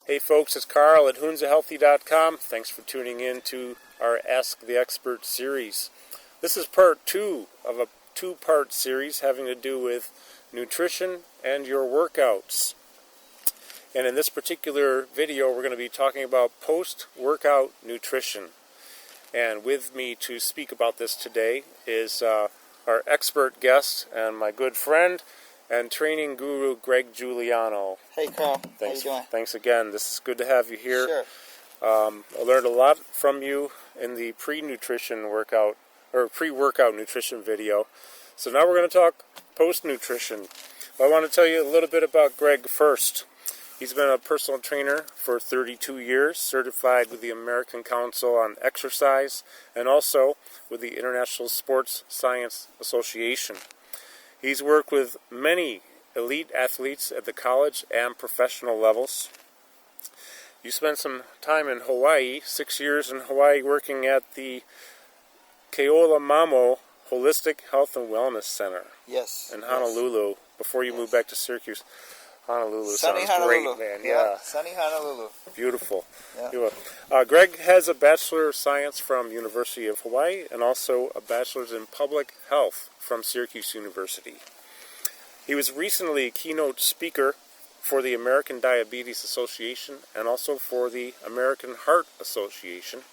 Hey folks, it's Carl at HoonsAHealthy.com. Thanks for tuning in to our Ask the Expert series. This is part 2 of a two-part series having to do with nutrition and your workouts. And in this particular video, we're going to be talking about post-workout nutrition. And with me to speak about this today is our expert guest and my good friend and training guru, Greg Juliano. Hey Carl, Thanks, how you doing? Thanks again. This is good to have you here. Sure. I learned a lot from you in the pre-nutrition workout, or pre-workout nutrition video. So now we're going to talk post-nutrition. I want to tell you a little bit about Greg first. He's been a personal trainer for 32 years, certified with the American Council on Exercise, and also with the International Sports Science Association. He's worked with many elite athletes at the college and professional levels. You spent some time in Hawaii, 6 years in Hawaii, working at the Keolamamo Holistic Health and Wellness Center. Yes. In Honolulu, before you moved back to Syracuse. Honolulu Sunny sounds Honolulu. great, man. Yeah. Sunny Honolulu. Beautiful. Yeah. Beautiful. Greg has a Bachelor of Science from University of Hawaii and also a Bachelor's in Public Health from Syracuse University. He was recently a keynote speaker for the American Diabetes Association and also for the American Heart Association.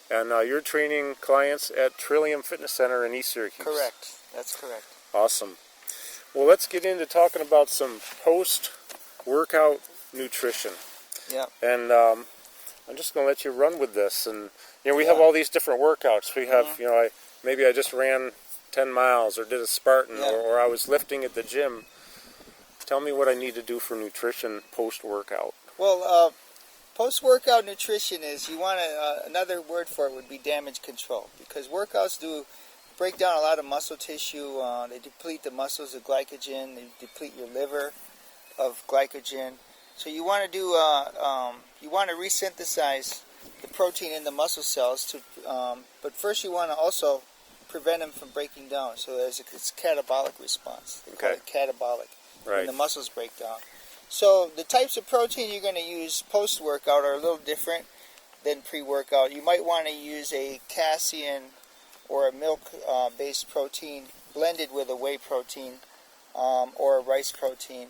And you're training clients at Trillium Fitness Center in East Syracuse. Correct. That's correct. Awesome. Well, let's get into talking about some post-workout nutrition. Yeah. And I'm just going to let you run with this. And we have all these different workouts. We have, maybe I just ran 10 miles or did a Spartan or I was lifting at the gym. Tell me what I need to do for nutrition post-workout. Well, post-workout nutrition is, you want to, another word for it would be damage control, because workouts do break down a lot of muscle tissue. They deplete the muscles of glycogen. They deplete your liver of glycogen. So you want to do, you want to resynthesize the protein in the muscle cells. But first you want to also prevent them from breaking down. So it's a catabolic response. They call it catabolic. Right. When the muscles break down. So the types of protein you're going to use post-workout are a little different than pre-workout. You might want to use a casein or a milk-based protein blended with a whey protein or a rice protein.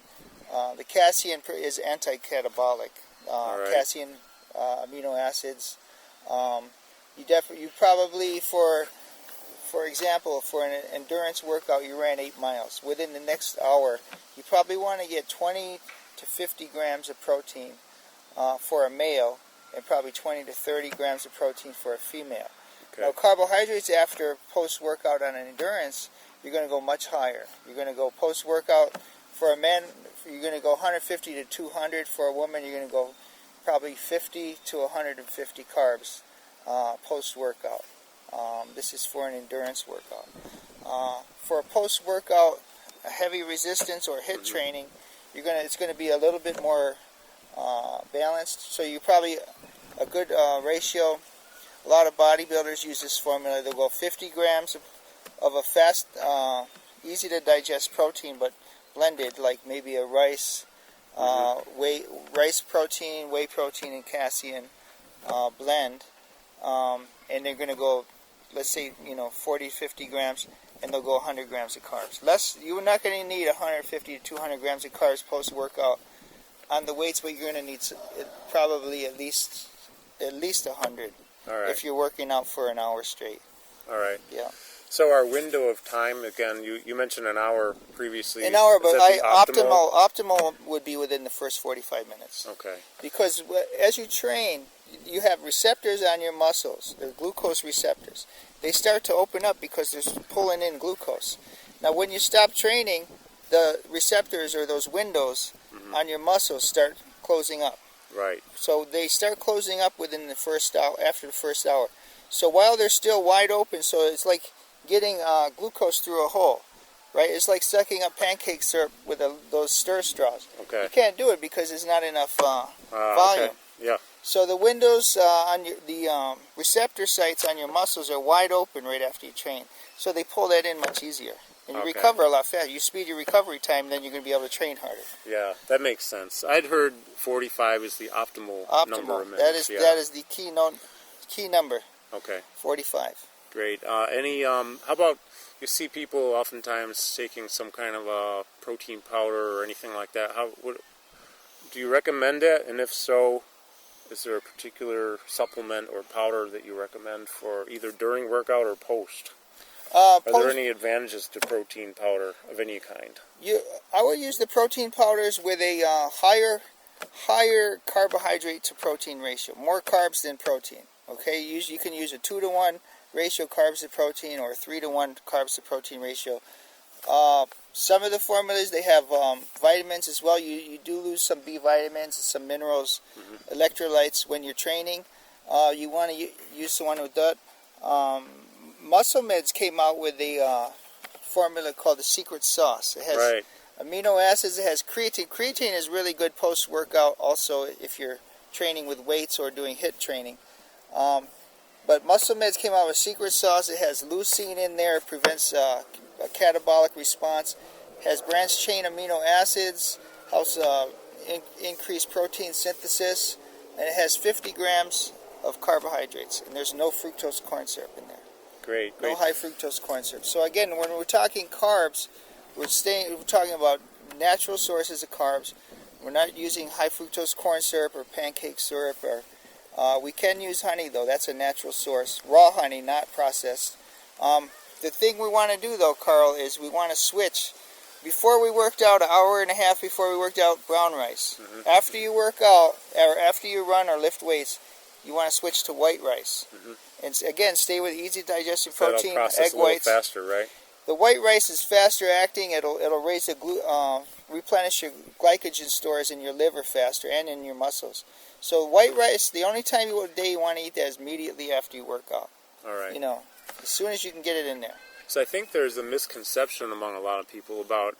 The casein is anti-catabolic. Casein amino acids. You probably, for example, for an endurance workout, you ran 8 miles. Within the next hour, you probably want to get 20 to 50 grams of protein for a male, and probably 20 to 30 grams of protein for a female. Okay. Now, carbohydrates after post-workout on an endurance, you're going to go much higher. You're going to go post-workout for a man, you're going to go 150 to 200. For a woman, you're going to go probably 50 to 150 carbs post-workout. This is for an endurance workout. For a post-workout, a heavy resistance or HIIT training, it's going to be a little bit more balanced. So you probably a good ratio. A lot of bodybuilders use this formula. They'll go 50 grams of a fast, easy to digest protein, but blended, like maybe a rice, rice protein, whey protein, and casein blend, and they're going to go, let's say, 40, 50 grams, and they'll go 100 grams of carbs. You're not going to need 150 to 200 grams of carbs post-workout on the weights, but you're going to need probably at least 100 if you're working out for an hour straight. All right. Yeah. So our window of time, again, you mentioned an hour previously. An hour, but optimal would be within the first 45 minutes. Okay. Because as you train, you have receptors on your muscles. They're glucose receptors. They start to open up because they're pulling in glucose. Now, when you stop training, the receptors or those windows on your muscles start closing up. Right. So they start closing up within the first hour, after the first hour. So while they're still wide open, so it's like getting glucose through a hole, right? It's like sucking up pancake syrup with those stir straws. Okay. You can't do it because there's not enough volume. Okay. Yeah. So the windows on the receptor sites on your muscles are wide open right after you train. So they pull that in much easier. And you Okay. recover a lot faster. You speed your recovery time, then you're going to be able to train harder. Yeah, that makes sense. I'd heard 45 is the optimal number of minutes. That is the key number. Okay. 45. Great. How about, you see people oftentimes taking some kind of a protein powder or anything like that. Do you recommend that? And if so, is there a particular supplement or powder that you recommend for either during workout or post? Are there any advantages to protein powder of any kind? I would use the protein powders with a higher carbohydrate to protein ratio. More carbs than protein. Okay, you can use a 2-to-1 ratio carbs to protein or a 3-to-1 carbs to protein ratio. Some of the formulas, they have vitamins as well. You do lose some B vitamins and some minerals, electrolytes when you're training. You want to use the one with that. Muscle Meds came out with a formula called the secret sauce. It has amino acids. It has creatine. Creatine is really good post-workout also if you're training with weights or doing HIIT training. But Muscle Meds came out with secret sauce. It has leucine in there. It prevents a catabolic response. It has branched chain amino acids. Helps increase protein synthesis. And it has 50 grams of carbohydrates. And there's no fructose corn syrup in there. Great. No high fructose corn syrup. So again, when we're talking carbs, we're talking about natural sources of carbs. We're not using high fructose corn syrup or pancake syrup. Or we can use honey though. That's a natural source. Raw honey, not processed. The thing we want to do though, Carl, is we want to switch. Before we worked out, an hour and a half before we worked out, brown rice. After you work out, or after you run or lift weights, you want to switch to white rice. And again, stay with easy digestive protein, egg whites. Faster, right? The white rice is faster acting. It'll raise replenish your glycogen stores in your liver faster and in your muscles. So white rice, the only time of the day you want to eat that is immediately after you work out. All right. As soon as you can get it in there. So I think there's a misconception among a lot of people about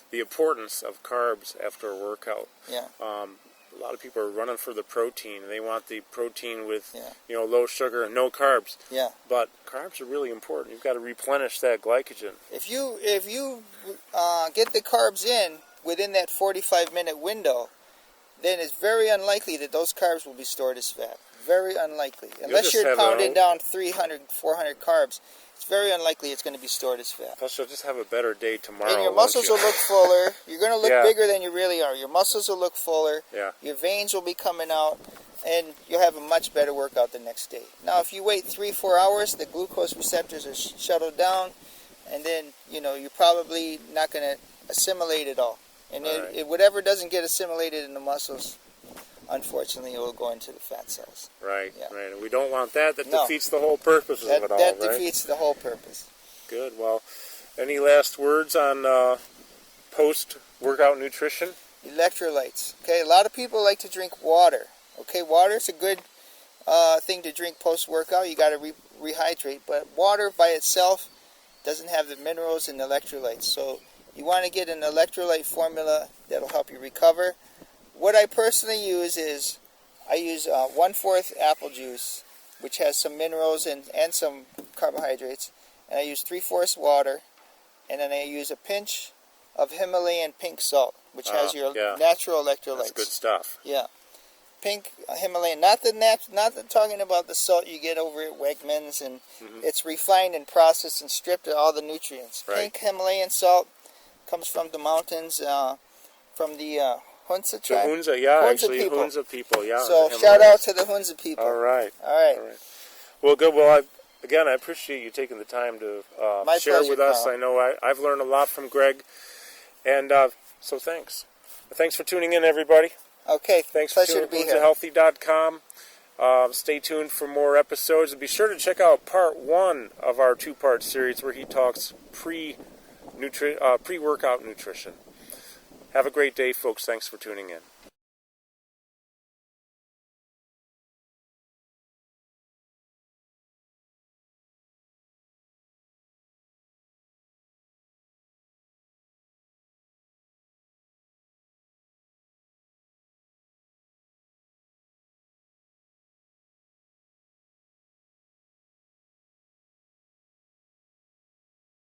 the importance of carbs after a workout. Yeah. A lot of people are running for the protein, and they want the protein with low sugar and no carbs. Yeah. But carbs are really important. You've got to replenish that glycogen. If you get the carbs in within that 45-minute window, then it's very unlikely that those carbs will be stored as fat. Very unlikely. Unless you're pounding down 300, 400 carbs, it's very unlikely it's going to be stored as fat. Plus, you'll just have a better day tomorrow. And your muscles will look fuller. You're going to look bigger than you really are. Your muscles will look fuller. Yeah. Your veins will be coming out, and you'll have a much better workout the next day. Now, if you wait 3-4 hours, the glucose receptors are shuttled down, and then you're probably not going to assimilate it all. And whatever doesn't get assimilated in the muscles, unfortunately, it will go into the fat cells. Right. And we don't want that. That defeats the whole purpose of it all, right? That defeats the whole purpose. Good. Well, any last words on post-workout nutrition? Electrolytes. Okay, a lot of people like to drink water. Okay, water is a good thing to drink post-workout. You got to rehydrate, but water by itself doesn't have the minerals and electrolytes. So you want to get an electrolyte formula that'll help you recover. What I personally use is I use 1/4 apple juice, which has some minerals and some carbohydrates, and I use 3/4 water, and then I use a pinch of Himalayan pink salt, which has your natural electrolytes. That's good stuff. Yeah, pink Himalayan, not talking about the salt you get over at Wegmans, and it's refined and processed and stripped of all the nutrients. Right. Pink Himalayan salt comes from the mountains, from the Hunza tribe. The Hunza people, yeah. So shout out to the Hunza people. All right. Well, good. Well, I appreciate you taking the time to share with us. Carl. I know I've learned a lot from Greg, and so thanks. Thanks for tuning in, everybody. Okay, thanks for tuning in to HunzaHealthy.com. Stay tuned for more episodes, and be sure to check out part 1 of our 2-part series where he talks pre-workout nutrition. Have a great day, folks. Thanks for tuning in.